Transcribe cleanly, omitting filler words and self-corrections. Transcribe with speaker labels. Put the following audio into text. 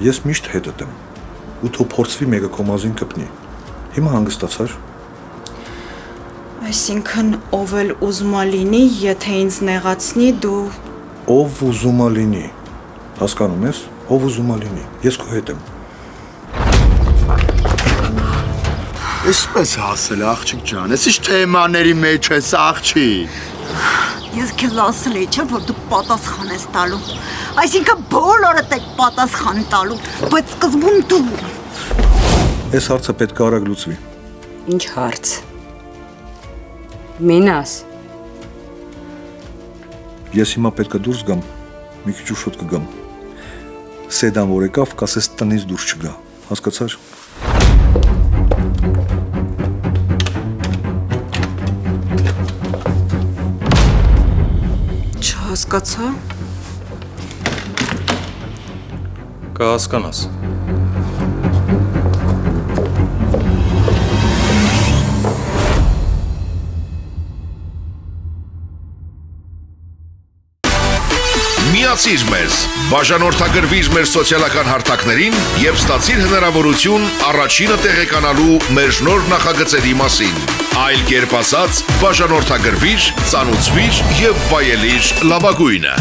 Speaker 1: Ես միշտ հետդ եմ։ Ու թող փորձվի մեկը քո մազին կպնի։ Հիմա հանգստացար։
Speaker 2: Այսինքն ով էլ ուզում է լինի, եթե ինձ նեղացնի, դու
Speaker 1: Ով ուզում է լինի։ Հասկանում ես, ով ուզում է լինի։ Ես քո հետ եմ։
Speaker 3: Այսպես հասել աղջիկ ջան, ես ինչ թեմաների մեջ ես աղջիկ։
Speaker 4: Ես քեզ ասել էի, չէ՞ որ դու պատասխան ես տալու։ Այսինքն բոլորդ եք պատասխան տալու, բայց սկզբում դու։
Speaker 1: Այս հարցը պետք է արագ լուծվի։
Speaker 5: Ինչ հարց։ Մինաս։
Speaker 1: Ես հիմա պետք է դուրս գամ, մի քիչ ուշոտ կգամ։ Սեդան որ եկավ, կասես տնից դուրս չգա։ Հասկացար։
Speaker 2: չհասկացա։
Speaker 6: Կհասկանաս։
Speaker 7: Միացիր մեզ, բաժանորդագրվիր մեր սոցիալական հարթակներին և ստացիր հնարավորություն առաջինը տեղեկանալու մեր նոր նախագծերի մասին։ Այլ կերպ ասած, բաժանորդագրվիր, ծանուցվիր և վայելիր լավագույնը։